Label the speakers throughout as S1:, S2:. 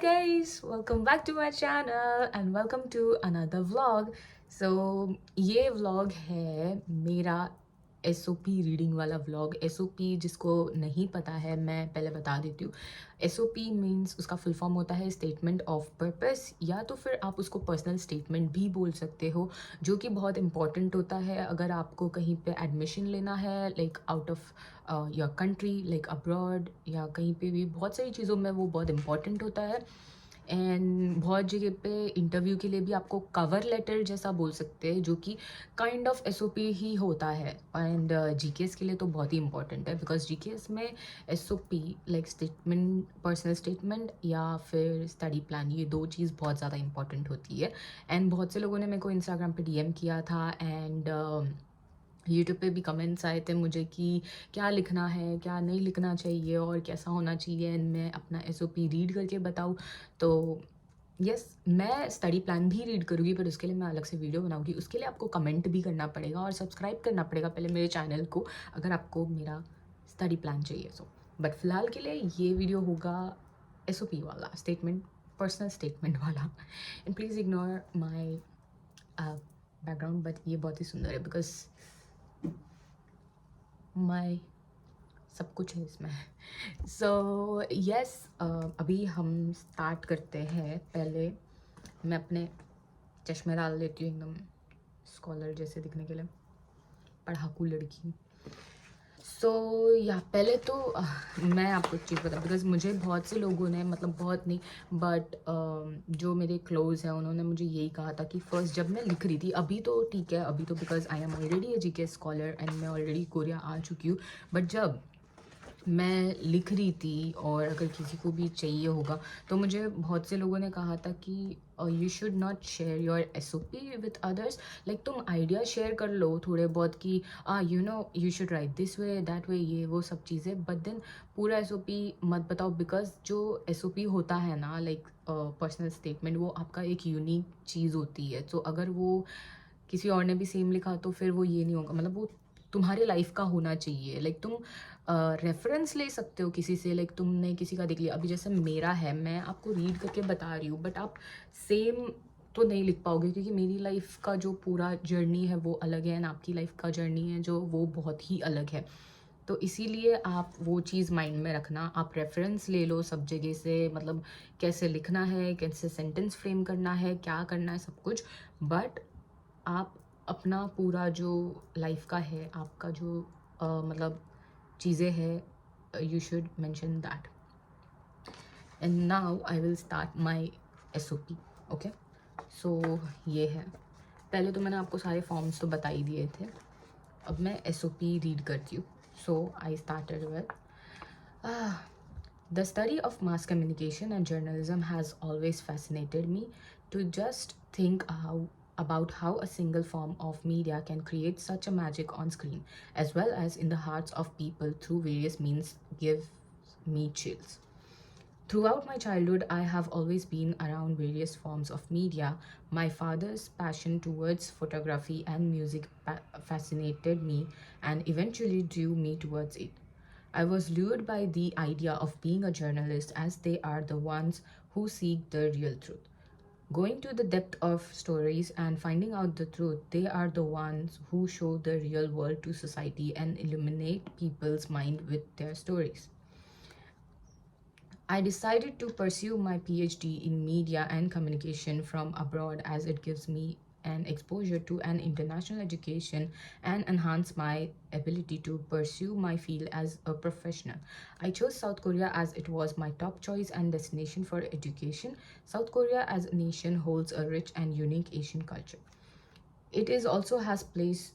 S1: guys, welcome back to my channel and welcome to another vlog. So ये vlog है मेरा SOP reading वाला vlog. SOP जिसको नहीं पता है मैं पहले बता देती हूँ। SOP मीन्स उसका फुल फॉर्म होता है स्टेटमेंट ऑफ पर्पस, या तो फिर आप उसको पर्सनल स्टेटमेंट भी बोल सकते हो, जो कि बहुत इंपॉर्टेंट होता है अगर आपको कहीं पे एडमिशन लेना है, like out of your country, like abroad, या कहीं पे भी बहुत सारी चीज़ों में वो बहुत इंपॉर्टेंट होता है। एंड बहुत जगह पे इंटरव्यू के लिए भी आपको कवर लेटर जैसा बोल सकते हैं, जो कि काइंड ऑफ SOP ही होता है। एंड GKS के लिए तो बहुत ही इंपॉर्टेंट है, बिकॉज GKS में SOP like statement, personal statement या फिर स्टडी प्लान, ये दो चीज़ बहुत ज़्यादा इंपॉर्टेंट होती है। एंड बहुत से लोगों ने मेरे को इंस्टाग्राम पे DM किया था, एंड यूट्यूब पे भी कमेंट्स आए थे मुझे कि क्या लिखना है, क्या नहीं लिखना चाहिए और कैसा होना चाहिए, एंड मैं अपना SOP रीड करके बताऊँ। तो यस, मैं स्टडी प्लान भी रीड करूँगी, पर उसके लिए मैं अलग से वीडियो बनाऊँगी। उसके लिए आपको कमेंट भी करना पड़ेगा और सब्सक्राइब करना पड़ेगा पहले मेरे चैनल को, अगर आपको मेरा स्टडी प्लान चाहिए सो। बट फिलहाल के लिए ये वीडियो होगा SOP वाला, स्टेटमेंट, पर्सनल स्टेटमेंट वाला। And please ignore my background, but ये बहुत ही सुंदर है बिकॉज माई सब कुछ है इसमें। सो यस, अभी हम स्टार्ट करते हैं। पहले मैं अपने चश्मे डाल लेती हूँ एकदम स्कॉलर जैसे दिखने के लिए, पढ़ाकू लड़की। सो या पहले तो मैं आपको एक चीज़ बताऊँ, बिकॉज मुझे बहुत से लोगों ने, मतलब बहुत नहीं बट जो मेरे क्लोज हैं उन्होंने मुझे यही कहा था कि फर्स्ट जब मैं लिख रही थी, अभी तो ठीक है, अभी तो because I am already A GK scholar and मैं ऑलरेडी कोरिया आ चुकी हूँ, बट जब मैं लिख रही थी और अगर किसी को भी चाहिए होगा तो मुझे बहुत से लोगों ने कहा था कि you should not share your SOP with others. Like तुम आइडिया शेयर कर लो थोड़े बहुत कि you know you should write this way that way, ये वो सब चीज़ें, बट देन पूरा SOP मत बताओ, बिकॉज जो SOP होता है ना, लाइक पर्सनल स्टेटमेंट, वो आपका एक यूनिक चीज़ होती है। तो अगर वो किसी और ने भी सेम लिखा तो फिर वो ये नहीं होगा, मतलब वो तुम्हारे लाइफ का होना चाहिए। लाइक तुम रेफरेंस ले सकते हो किसी से, लाइक तुमने किसी का देख लिया, अभी जैसे मेरा है, मैं आपको रीड करके बता रही हूँ, बट आप सेम तो नहीं लिख पाओगे, क्योंकि मेरी लाइफ का जो पूरा जर्नी है वो अलग है, एंड आपकी लाइफ का जर्नी है जो वो बहुत ही अलग है। तो इसीलिए आप वो चीज़ माइंड में रखना, आप रेफरेंस ले लो सब जगह से, मतलब कैसे लिखना है, कैसे सेंटेंस फ्रेम करना है, क्या करना है, सब कुछ। बट आप अपना पूरा जो लाइफ का है, आपका जो मतलब चीज़ें हैं, you should mention that. And now I will start my SOP। Okay, so ये है। पहले तो मैंने आपको सारे फॉर्म्स तो बता ही दिए थे, अब मैं SOP रीड करती हूँ। So I started with the study of mass communication and journalism has always fascinated me. To just think about how a single form of media can create such a magic on screen, as well as in the hearts of people through various means, gives me chills. Throughout my childhood, I have always been around various forms of media. My father's passion towards photography and music fascinated me and eventually drew me towards it. I was lured by the idea of being a journalist, as they are the ones who seek the real truth. Going to the depth of stories and finding out the truth, they are the ones who show the real world to society and illuminate people's mind with their stories. I decided to pursue my PhD in media and communication from abroad, as it gives me an exposure to an international education and enhance my ability to pursue my field as a professional. I chose South Korea as it was my top choice and destination for education. South Korea as a nation holds a rich and unique Asian culture. It is also has places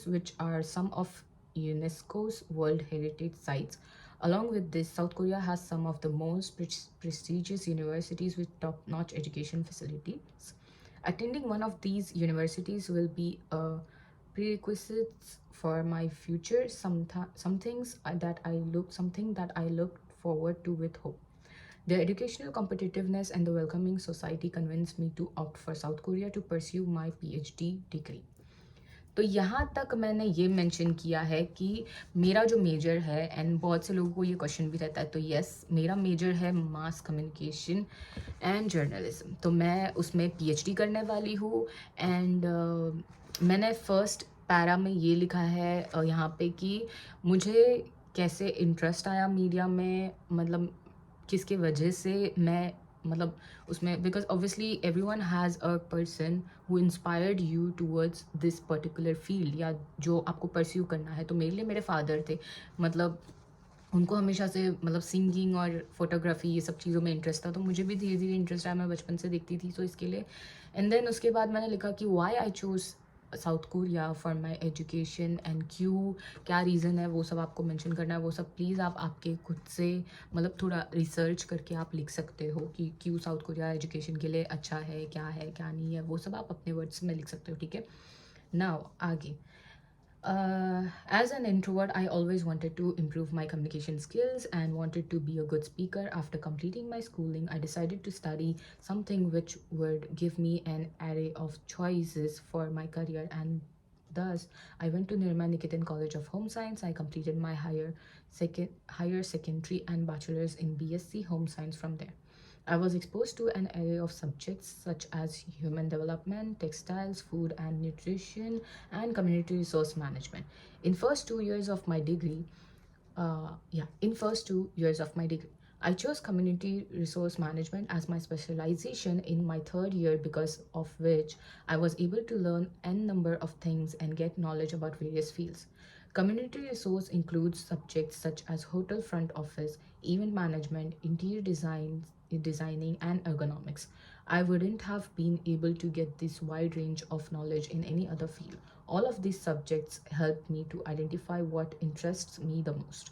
S1: which are some of UNESCO's World Heritage Sites. Along with this, South Korea has some of the most prestigious universities with top-notch education facilities. Attending one of these universities will be a prerequisite for my future. Something that I look forward to with hope. Their educational competitiveness and the welcoming society convinced me to opt for South Korea to pursue my PhD degree. तो यहाँ तक मैंने ये mention किया है कि मेरा जो मेजर है, एंड बहुत से लोगों को ये क्वेश्चन भी रहता है, तो यस मेरा मेजर है मास कम्युनिकेशन एंड जर्नलिज्म। तो मैं उसमें पीएचडी करने वाली हूँ। एंड मैंने फर्स्ट पैरा में ये लिखा है यहाँ पे कि मुझे कैसे इंटरेस्ट आया मीडिया में, मतलब किसके वजह से मैं मतलब उसमें, because obviously every one has a person who inspired you towards this particular field, या जो आपको परस्यू करना है। तो मेरे लिए मेरे फादर थे, मतलब उनको हमेशा से मतलब सिंगिंग और फोटोग्राफी ये सब चीज़ों में इंटरेस्ट था, तो मुझे भी धीरे धीरे इंटरेस्ट आया, मैं बचपन से देखती थी, तो इसके लिए। एंड देन उसके बाद मैंने लिखा कि why I choose South Korea for my education, and क्यों, क्या रीज़न है, वो सब आपको मेंशन करना है। वो सब प्लीज़ आप आपके खुद से मतलब थोड़ा रिसर्च करके आप लिख सकते हो कि क्यों साउथ कोरिया एजुकेशन के लिए अच्छा है क्या नहीं है, वो सब आप अपने वर्ड्स में लिख सकते हो, ठीक है। नाउ आगे, as an introvert, I always wanted to improve my communication skills and wanted to be a good speaker. After completing my schooling, I decided to study something which would give me an array of choices for my career, and thus I went to Nirma Niketan College of Home Science. I completed my higher secondary and bachelor's in BSc Home Science from there. I was exposed to an array of subjects such as human development, textiles, food and nutrition, and community resource management. In first 2 years of my degree, in first 2 years of my degree, I chose community resource management as my specialization in my third year, because of which I was able to learn n number of things and get knowledge about various fields. Community resource includes subjects such as hotel front office, event management, designing, and ergonomics. I wouldn't have been able to get this wide range of knowledge in any other field. All of these subjects helped me to identify what interests me the most.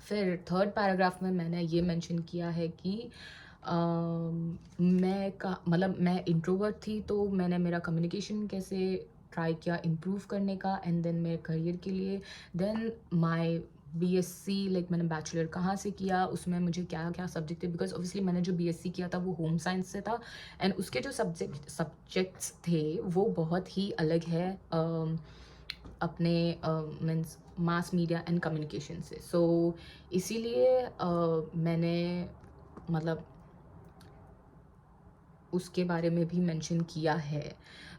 S1: फिर third paragraph में मैंने ये mention किया है कि मैं introvert थी, तो मैंने मेरा कम्युनिकेशन कैसे ट्राई किया इम्प्रूव करने का, एंड देन मेरे करियर के लिए, देन माय बीएससी, लाइक मैंने बैचलर कहाँ से किया, उसमें मुझे क्या क्या सब्जेक्ट थे, बिकॉज ऑब्वियसली मैंने जो बीएससी किया था वो होम साइंस से था, एंड उसके जो सब्जेक्ट्स थे वो बहुत ही अलग है अपने means mass media and communication से। सो इसीलिए मैंने मतलब उसके बारे में भी मेंशन किया है।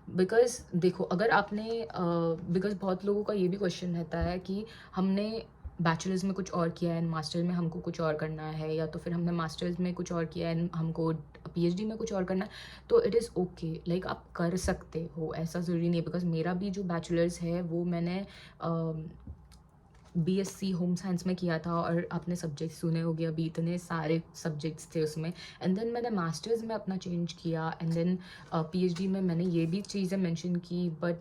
S1: बिकॉज़ देखो, अगर आपने बिकॉज़ बहुत लोगों का ये भी क्वेश्चन रहता है कि हमने बैचलर्स में कुछ और किया है एंड मास्टर्स में हमको कुछ और करना है, या तो फिर हमने मास्टर्स में कुछ और किया है एंड हमको पीएचडी में कुछ और करना है। तो इट इज़ ओके, लाइक आप कर सकते हो, ऐसा ज़रूरी नहीं है। बिकॉज़ मेरा भी जो बैचलर्स है वो मैंने बीएससी होम साइंस में किया था, और आपने सब्जेक्ट सुने होंगे, अभी इतने सारे सब्जेक्ट्स थे उसमें। एंड देन मैंने मास्टर्स में अपना चेंज किया, एंड देन पीएचडी में मैंने ये भी चीज़ें मेंशन की, but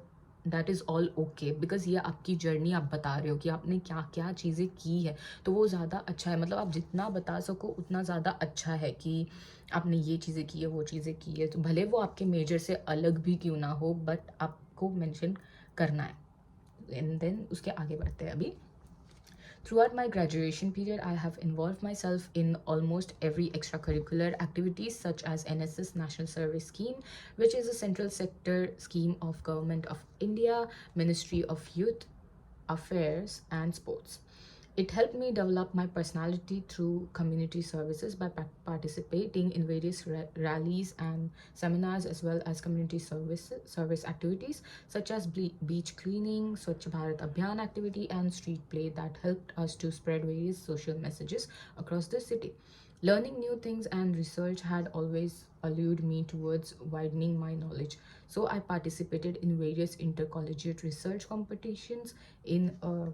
S1: that is all okay, because ये आपकी जर्नी आप बता रहे हो कि आपने क्या क्या चीज़ें की है, तो वो ज़्यादा अच्छा है। मतलब आप जितना बता सको उतना ज़्यादा अच्छा है कि आपने ये चीज़ें की है, वो चीज़ें की है, तो भले वो आपके मेजर से अलग भी क्यों ना हो, बट आपको मेंशन करना है। एंड देन उसके आगे बढ़ते हैं अभी। Throughout my graduation period, I have involved myself in almost every extracurricular activities such as NSS National Service Scheme, which is a central sector scheme of Government of India, Ministry of Youth Affairs and Sports. It helped me develop my personality through community services by participating in various rallies and seminars, as well as community service activities such as beach cleaning, Swachh Bharat Abhiyan activity, and street play that helped us to spread various social messages across the city. Learning new things and research had always allured me towards widening my knowledge. So I participated in various intercollegiate research competitions in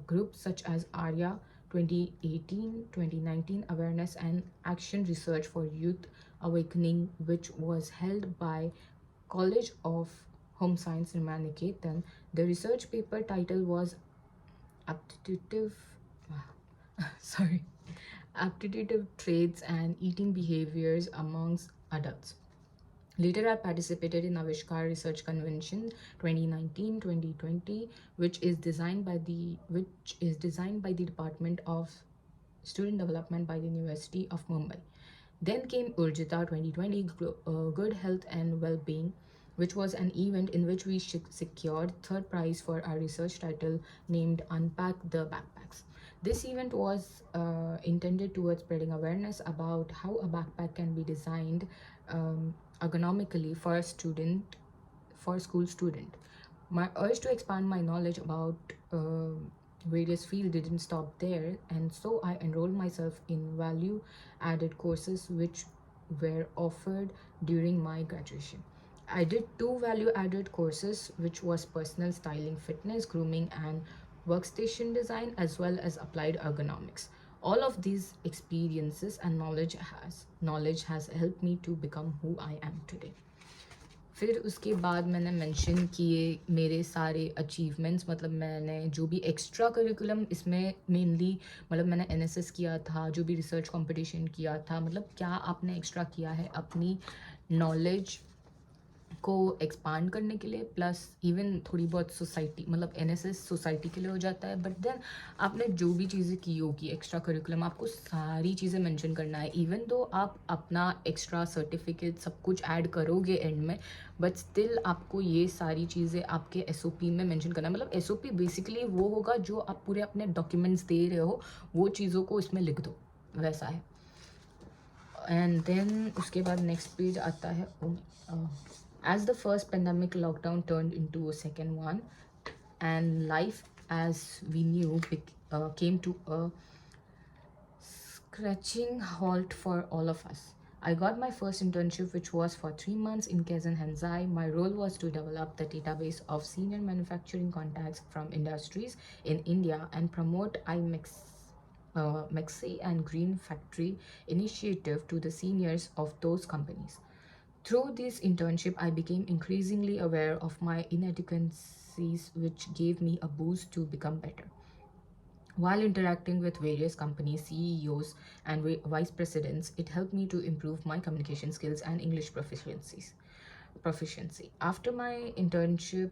S1: groups such as ARYA 2018-2019 Awareness and Action Research for Youth Awakening, which was held by College of Home Science in Nirma. The research paper title was Aptitude sorry, Aptitude Traits and Eating Behaviors Amongst Adults. Later, I participated in Avishkar Research Convention 2019-2020, which is designed by the Department of Student Development by the University of Mumbai. Then came Urjita 2020, Good Health and Well-Being, which was an event in which we secured third prize for our research title named Unpack the Backpacks. This event was intended towards spreading awareness about how a backpack can be designed ergonomically for a student, for a school student. My urge to expand my knowledge about various fields didn't stop there, and so I enrolled myself in value added courses which were offered during my graduation. I did two value added courses, which was personal styling, fitness, grooming, and workstation design, as well as applied ergonomics. All of these experiences and knowledge has helped me to become who I am today. फिर उसके बाद मैंने mention किए मेरे सारे achievements, मतलब मैंने जो भी एक्स्ट्रा करिकुलम इसमें मेनली, मतलब मैंने एनएसएस किया था, जो भी रिसर्च कंपटीशन किया था, मतलब क्या आपने एक्स्ट्रा किया है अपनी नॉलेज को एक्सपांड करने के लिए, प्लस इवन थोड़ी बहुत सोसाइटी, मतलब एनएसएस सोसाइटी के लिए हो जाता है, बट देन आपने जो भी चीज़ें की होगी एक्स्ट्रा करिकुलम, आपको सारी चीज़ें मेंशन करना है। इवन दो आप अपना एक्स्ट्रा सर्टिफिकेट सब कुछ ऐड करोगे एंड में, बट स्टिल आपको ये सारी चीज़ें आपके एसओपी में मेंशन करना है। मतलब एसओपी बेसिकली वो होगा जो आप पूरे अपने डॉक्यूमेंट्स दे रहे हो, वो चीज़ों को इसमें लिख दो, वैसा है। एंड देन उसके बाद नेक्स्ट पेज आता है। As the first pandemic lockdown turned into a second one, and life as we knew came to a scratching halt for all of us. I got my first internship, which was for 3 months in Kaizen Henzai. My role was to develop the database of senior manufacturing contacts from industries in India and promote Mexi and Green Factory initiative to the seniors of those companies. Through this internship, I became increasingly aware of my inadequacies, which gave me a boost to become better. While interacting with various companies, CEOs, and vice presidents, it helped me to improve my communication skills and English proficiency. After my internship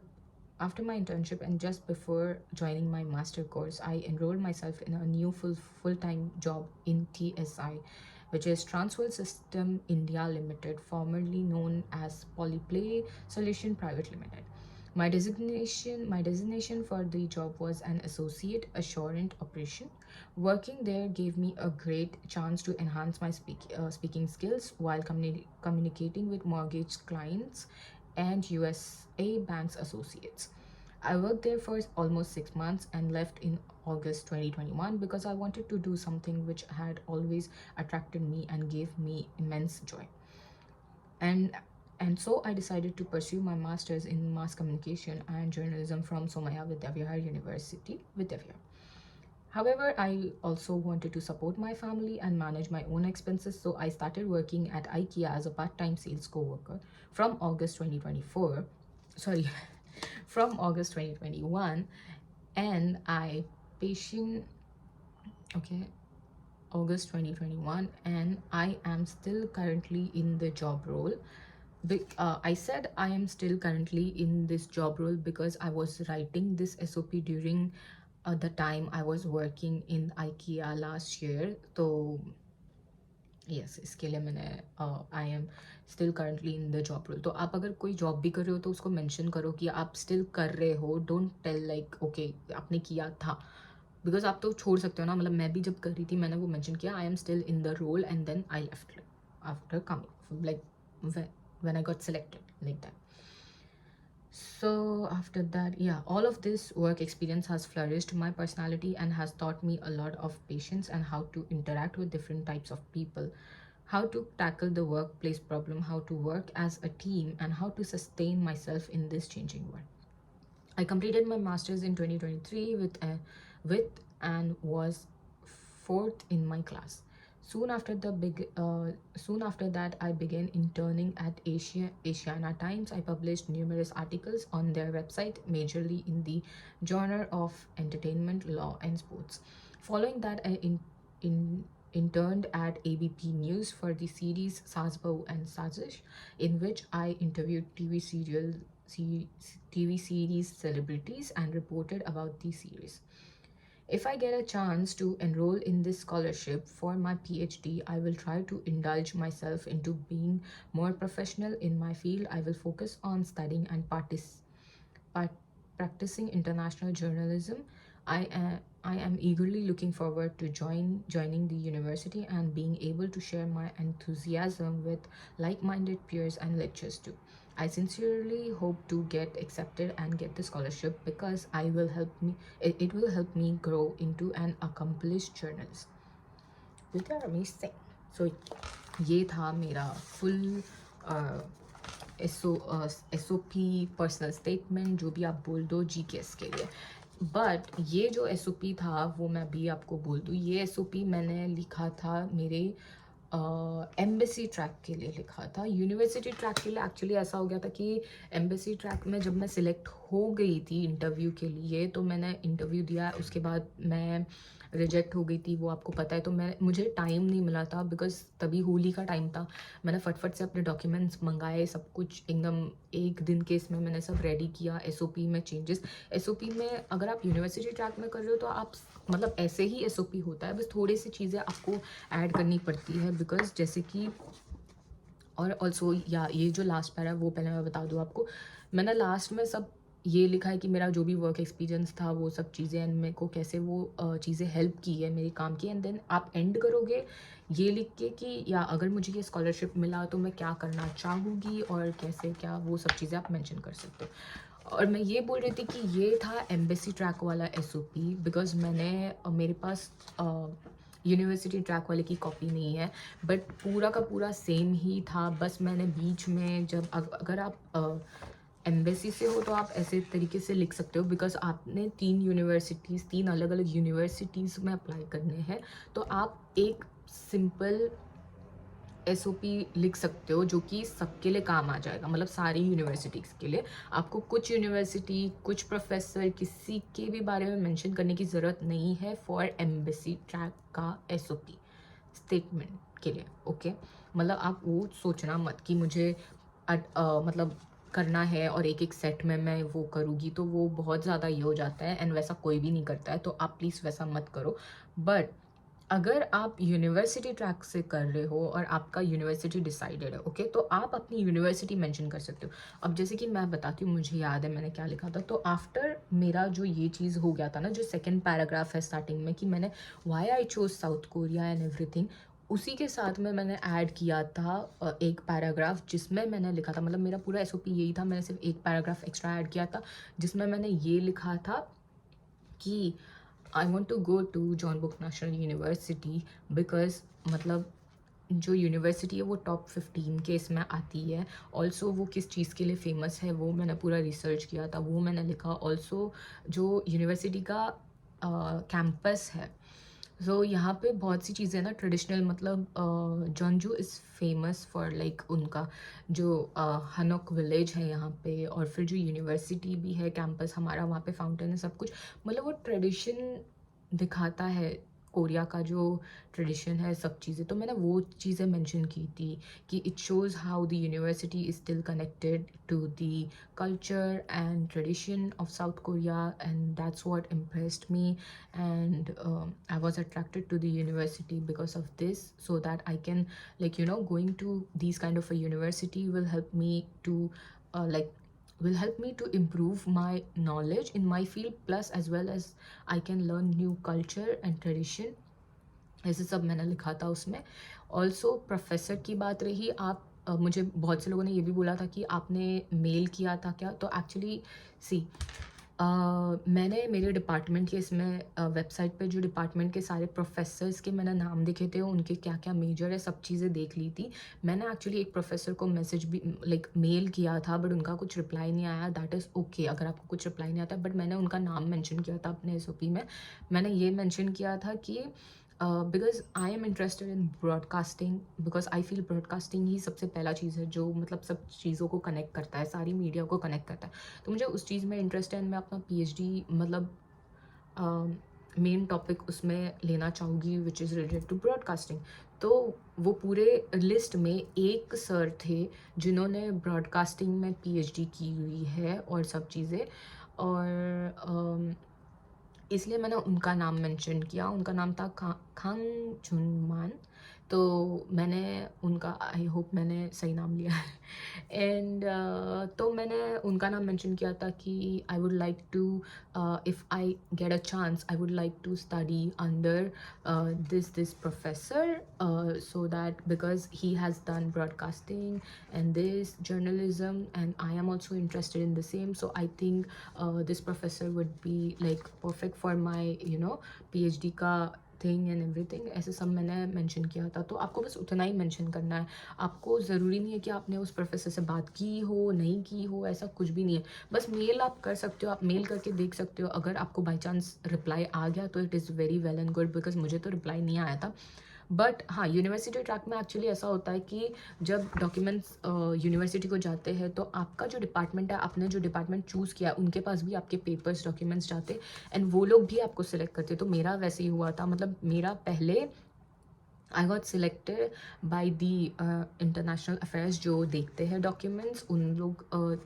S1: and just before joining my master course, I enrolled myself in a new full-time job in TSI, which is Transworld System India Limited, formerly known as Polyplay Solution Private Limited. My designation for the job was an associate assurance operation. Working there gave me a great chance to enhance my speaking skills while communicating with mortgage clients and USA Banks associates. I worked there for almost 6 months and left in August 2021 because I wanted to do something which had always attracted me and gave me immense joy. And so I decided to pursue my master's in mass communication and journalism from Somaya Vidyavihar University, Vidyavihar. However, I also wanted to support my family and manage my own expenses, so I started working at IKEA as a part-time sales co-worker from August 2024. Sorry, from August 2021, and I patient okay August 2021, and I am still currently in the job role. I said I am still currently in this job role because I was writing this SOP during the time I was working in IKEA last year. So yes, इसके लिए मैंने I am still currently in the job role. तो आप अगर कोई job भी कर रहे हो तो उसको मेंशन करो कि आप स्टिल कर रहे हो, डोंट टेल लाइक ओके आपने किया था, बिकॉज आप तो छोड़ सकते हो ना। मतलब मैं भी जब कर रही थी मैंने वो मेंशन किया, I am still in the role, and then I left after coming, like when I got selected, like that. So after that, yeah, all of this work experience has flourished my personality and has taught me a lot of patience and how to interact with different types of people, how to tackle the workplace problem, how to work as a team, and how to sustain myself in this changing world. I completed my master's in 2023 with and was fourth in my class. Soon after that, I began interning at Asiana Times. I published numerous articles on their website, majorly in the genre of entertainment, law, and sports. Following that, I interned at ABP News for the series Sazbau and Sazish, in which I interviewed TV series celebrities and reported about the series. If I get a chance to enroll in this scholarship for my PhD, I will try to indulge myself into being more professional in my field. I will focus on studying and practicing international journalism. I am eagerly looking forward to joining the university and being able to share my enthusiasm with like-minded peers and lectures too. I sincerely hope to get accepted and get the scholarship because it will help me grow into an accomplished journalist. Vidya Ramesh Singh. So ये था मेरा full S O P personal statement, जो भी आप बोल दो GKS के लिए. बट ये जो एस ओ पी था वो मैं भी आपको बोल दूँ, ये एस ओ पी मैंने लिखा था मेरे एम्बेसी ट्रैक के लिए लिखा था. यूनिवर्सिटी ट्रैक के लिए एक्चुअली ऐसा हो गया था कि एम्बेसी ट्रैक में जब मैं सिलेक्ट हो गई थी इंटरव्यू के लिए, तो मैंने इंटरव्यू दिया, उसके बाद मैं रिजेक्ट हो गई थी, वो आपको पता है. तो मुझे टाइम नहीं मिला था बिकॉज तभी होली का टाइम था. मैंने फटफट से अपने डॉक्यूमेंट्स मंगाए, सब कुछ एकदम एक दिन के इसमें मैंने सब रेडी किया. एसओपी में चेंजेस, एसओपी में अगर आप यूनिवर्सिटी ट्रैक में कर रहे हो तो आप मतलब ऐसे ही एसओपी होता है, बस थोड़ी सी चीज़ें आपको ऐड करनी पड़ती है. बिकॉज जैसे कि और ऑल्सो या ये जो लास्ट पैरा वो पहले मैं बता दूँ आपको, मैंने लास्ट में सब ये लिखा है कि मेरा जो भी वर्क एक्सपीरियंस था वो सब चीज़ें, एंड मेरे को कैसे वो चीज़ें हेल्प की है मेरे काम की. एंड देन आप एंड करोगे ये लिख के कि या अगर मुझे ये स्कॉलरशिप मिला तो मैं क्या करना चाहूँगी और कैसे क्या, वो सब चीज़ें आप मेंशन कर सकते हो. और मैं ये बोल रही थी कि ये था एम्बेसी ट्रैक वाला एसओपी बिकॉज मेरे पास यूनिवर्सिटी ट्रैक वाले की कॉपी नहीं है, बट पूरा का पूरा सेम ही था. बस मैंने बीच में जब अगर आप एम्बेसी से हो तो आप ऐसे तरीके से लिख सकते हो बिकॉज आपने 3 अलग अलग यूनिवर्सिटीज़ में अप्लाई करने हैं. तो आप एक सिंपल एसओपी लिख सकते हो जो कि सबके लिए काम आ जाएगा, मतलब सारी यूनिवर्सिटीज़ के लिए. आपको कुछ यूनिवर्सिटी, कुछ प्रोफेसर, किसी के भी बारे में मेंशन करने की ज़रूरत नहीं है फॉर एम्बेसी ट्रैक का एसओपी स्टेटमेंट के लिए. ओके, मतलब आप वो सोचना मत कि मुझे मतलब करना है और एक एक सेट में मैं वो करूँगी, तो वो बहुत ज़्यादा ये हो जाता है एंड वैसा कोई भी नहीं करता है, तो आप प्लीज़ वैसा मत करो. बट अगर आप यूनिवर्सिटी ट्रैक से कर रहे हो और आपका यूनिवर्सिटी डिसाइडेड है, ओके, तो आप अपनी यूनिवर्सिटी मेंशन कर सकते हो. अब जैसे कि मैं बताती हूँ, मुझे याद है मैंने क्या लिखा था. तो आफ्टर मेरा जो ये चीज़ हो गया था ना, जो सेकंड पैराग्राफ है स्टार्टिंग में कि मैंने why I chose south Korea and everything, उसी के साथ में मैंने ऐड किया था एक पैराग्राफ जिसमें मैंने लिखा था, मतलब मेरा पूरा एसओपी यही था, मैंने सिर्फ एक पैराग्राफ एक्स्ट्रा ऐड किया था जिसमें मैंने ये लिखा था कि I want to go to Jeonbuk National University because मतलब जो यूनिवर्सिटी है वो टॉप 15 के इसमें आती है. ऑल्सो वो किस चीज़ के लिए फेमस है वो मैंने पूरा रिसर्च किया था, वो मैंने लिखा. ऑल्सो जो यूनिवर्सिटी का कैंपस है, सो यहाँ पे बहुत सी चीज़ें ना ट्रेडिशनल, मतलब जॉनजू इज़ फेमस फॉर लाइक उनका जो हनोक विलेज है यहाँ पे, और फिर जो यूनिवर्सिटी भी है कैंपस हमारा, वहाँ पे फाउंटेन है, सब कुछ, मतलब वो ट्रेडिशन दिखाता है, कोरिया का जो ट्रेडिशन है, सब चीज़ें. तो मैंने वो चीज़ें मेंशन की थी कि it shows how the university is still connected to the culture and tradition of South Korea, and that's what impressed me. And I was attracted to the university because of this, so that I can, like, you know, going to these kind of a university will help me to like will help me to improve my knowledge in my field, plus as well as I can learn new culture and tradition. ऐसे सब मैंने लिखा था उसमें. Also professor की बात रही, आप मुझे बहुत से लोगों ने ये भी बोला था कि आपने मेल किया था क्या, तो एक्चुअली सी मैंने मेरे डिपार्टमेंट के इसमें वेबसाइट पे जो डिपार्टमेंट के सारे प्रोफेसर्स के मैंने नाम देखे थे, उनके क्या क्या मेजर है, सब चीज़ें देख ली थी. मैंने एक्चुअली एक प्रोफेसर को मैसेज भी लाइक मेल किया था, बट उनका कुछ रिप्लाई नहीं आया. दैट इज़ ओके अगर आपको कुछ रिप्लाई नहीं आता, बट मैंने उनका नाम मेंशन किया था अपने एसओपी में. मैंने ये मेंशन किया था कि because I am interested in broadcasting, because I feel broadcasting ही सबसे पहला चीज़ है जो मतलब सब चीज़ों को कनेक्ट करता है, सारी मीडिया को कनेक्ट करता है. तो मुझे उस चीज़ में इंटरेस्ट है, मैं अपना पीएचडी मतलब मेन टॉपिक उसमें लेना चाहूँगी which is related to broadcasting. तो वो पूरे लिस्ट में एक सर थे जिन्होंने ब्रॉडकास्टिंग में पीएचडी की हुई है और सब चीज़ें. और इसलिए मैंने उनका नाम मेंशन किया। उनका नाम था खांग चुनमान। तो मैंने उनका, आई होप मैंने सही नाम लिया है। एंड तो मैंने उनका नाम मेंशन किया था कि I would like to, if I get a chance, I would like to study under this professor, so that because he has done broadcasting and this journalism and I am also interested in the same, so I think this professor would be like perfect for my PhD का thing and everything. ऐसे सब मैंने mention किया था। तो आपको बस उतना ही मेंशन करना है। आपको ज़रूरी नहीं है कि आपने उस प्रोफेसर से बात की हो, नहीं की हो, ऐसा कुछ भी नहीं है। बस मेल आप कर सकते हो, आप मेल करके देख सकते हो। अगर आपको बाई चांस रिप्लाई आ गया तो it is very well and good, because मुझे तो रिप्लाई नहीं आया था। बट हाँ, यूनिवर्सिटी ट्रैक में एक्चुअली ऐसा होता है कि जब डॉक्यूमेंट्स यूनिवर्सिटी को जाते हैं तो आपका जो डिपार्टमेंट है, आपने जो डिपार्टमेंट चूज़ किया, उनके पास भी आपके पेपर्स डॉक्यूमेंट्स जाते एंड वो लोग भी आपको सिलेक्ट करते। तो मेरा वैसे ही हुआ था। मतलब मेरा पहले I got selected by the international affairs, जो देखते हैं डॉक्यूमेंट्स, उन लोग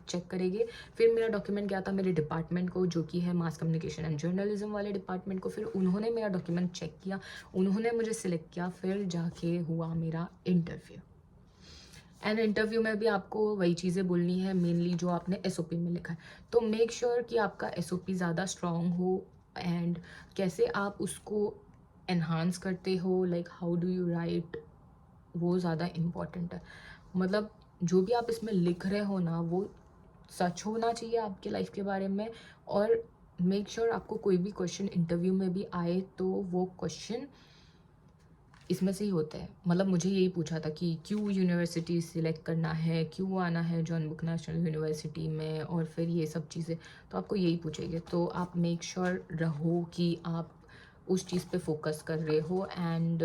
S1: चेक करेंगे। फिर मेरा डॉक्यूमेंट गया था मेरे डिपार्टमेंट को, जो कि है मास कम्युनिकेशन एंड जर्नलिज्म वाले डिपार्टमेंट को। फिर उन्होंने मेरा डॉक्यूमेंट चेक किया, उन्होंने मुझे सिलेक्ट किया, फिर जाके हुआ मेरा इंटरव्यू। एंड इंटरव्यू में भी आपको वही चीज़ें बोलनी है मेनली जो आपने SOP में लिखा है। तो मेक श्योर कि आपका SOP ज़्यादा स्ट्रॉन्ग हो एंड कैसे आप उसको एनहांस करते हो, like how do you right, वो ज़्यादा इम्पॉर्टेंट है। मतलब जो भी आप इसमें लिख रहे हो ना, वो सच होना चाहिए आपके लाइफ के बारे में। और मेक श्योर आपको कोई भी क्वेश्चन इंटरव्यू में भी आए तो वो क्वेश्चन इसमें से ही होता है। मतलब मुझे यही पूछा था कि क्यों यूनिवर्सिटी सिलेक्ट करना है, क्यों आना है जॉन बुक नेशनल यूनिवर्सिटी में, और फिर ये सब चीज़ें तो आपको यही पूछेंगे। तो आप मेक श्योर रहो कि आप उस चीज़ पे फोकस कर रहे हो एंड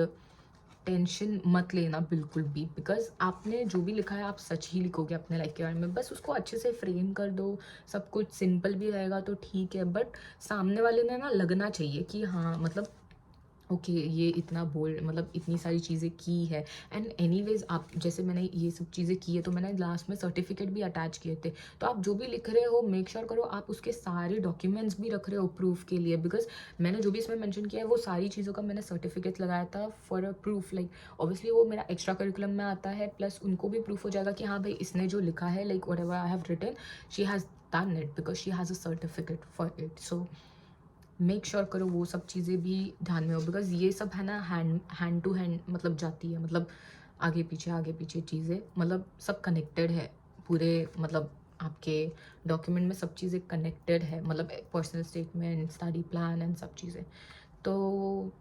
S1: टेंशन मत लेना बिल्कुल भी, बिकॉज आपने जो भी लिखा है आप सच ही लिखोगे अपने लाइफ के बारे में। बस उसको अच्छे से फ्रेम कर दो, सब कुछ सिंपल भी रहेगा तो ठीक है, बट सामने वाले ने ना लगना चाहिए कि हाँ, मतलब ओके ये इतना बोल्ड, मतलब इतनी सारी चीज़ें की है। एंड एनीवेज आप, जैसे मैंने ये सब चीज़ें की है तो मैंने लास्ट में सर्टिफिकेट भी अटैच किए थे। तो आप जो भी लिख रहे हो मेक श्योर करो आप उसके सारे डॉक्यूमेंट्स भी रख रहे हो प्रूफ के लिए, बिकॉज मैंने जो भी इसमें मेंशन किया है वो सारी चीज़ों का मैंने सर्टिफिकेट लगाया था for a proof. Like obviously वो मेरा एक्स्ट्रा करिकुलम में आता है, प्लस उनको भी प्रूफ हो जाएगा कि हाँ भाई इसने जो लिखा है, like whatever I have written, she has done it because she has a certificate for it. So make sure करो वो सब चीज़ें भी ध्यान में हो, बिकॉज ये सब है ना हैंड टू हैंड मतलब जाती है, मतलब आगे पीछे चीज़ें, मतलब सब कनेक्टेड है पूरे। मतलब आपके डॉक्यूमेंट में सब चीज़ें कनेक्टेड है, मतलब personal statement, study plan and सब चीज़ें। तो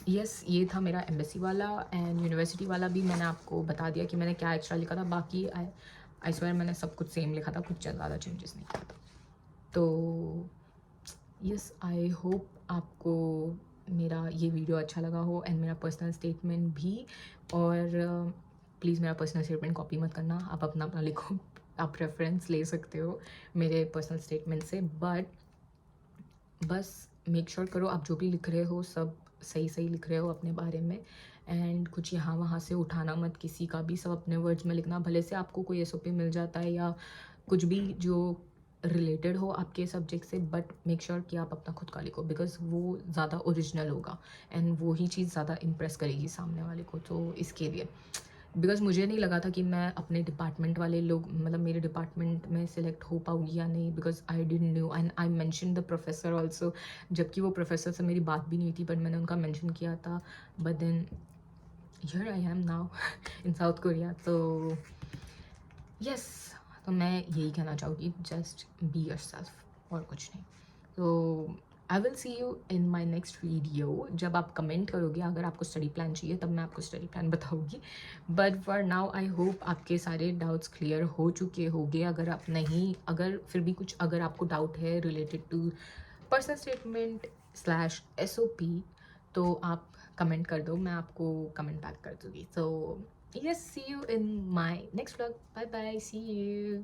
S1: यस, ये था मेरा एम्बेसी वाला। एंड यूनिवर्सिटी वाला भी मैंने आपको बता दिया कि मैंने क्या एक्स्ट्रा लिखा था। बाकी आई स्वेयर मैंने सब कुछ सेम लिखा था, कुछ ज़्यादा चेंजेस नहीं किया था। तो यस, आई होप आपको मेरा ये वीडियो अच्छा लगा हो एंड मेरा पर्सनल स्टेटमेंट भी। और प्लीज़ मेरा पर्सनल स्टेटमेंट कॉपी मत करना, आप अपना अपना लिखो। आप रेफरेंस ले सकते हो मेरे पर्सनल स्टेटमेंट से, बट बस मेक श्योर करो आप जो भी लिख रहे हो सब सही सही लिख रहे हो अपने बारे में। एंड कुछ यहाँ वहाँ से उठाना मत किसी का भी, सब अपने वर्ड्स में लिखना। भले से आपको कोई SOP मिल जाता है या कुछ भी जो रिलेटेड हो आपके सब्जेक्ट से, बट मेक श्योर कि आप अपना खुद का लिखो, बिकॉज वो ज़्यादा ओरिजिनल होगा एंड वो ही चीज़ ज़्यादा इम्प्रेस करेगी सामने वाले को। तो इसके लिए, बिकॉज मुझे नहीं लगा था कि मैं अपने डिपार्टमेंट वाले लोग, मतलब मेरे डिपार्टमेंट में सिलेक्ट हो पाऊँगी या नहीं, because I didn't knew and I mention the professor also, जबकि वो प्रोफेसर से मेरी बात भी नहीं थी, बट मैंने उनका मेंशन किया था। But then here I am now in South Korea. तो यस, तो मैं यही कहना चाहूँगी, जस्ट बी योरसेल्फ और कुछ नहीं। तो I will see you in my next video. जब आप कमेंट करोगे, अगर आपको स्टडी प्लान चाहिए तब मैं आपको स्टडी प्लान बताऊँगी। But for now I hope आपके सारे डाउट्स क्लियर हो चुके होंगे। अगर आप नहीं, अगर फिर भी कुछ अगर आपको डाउट है related to personal statement slash SOP, तो आप कमेंट कर दो, मैं आपको कमेंट बैक कर दूँगी। So yes, see you in my next vlog. Bye bye, see you.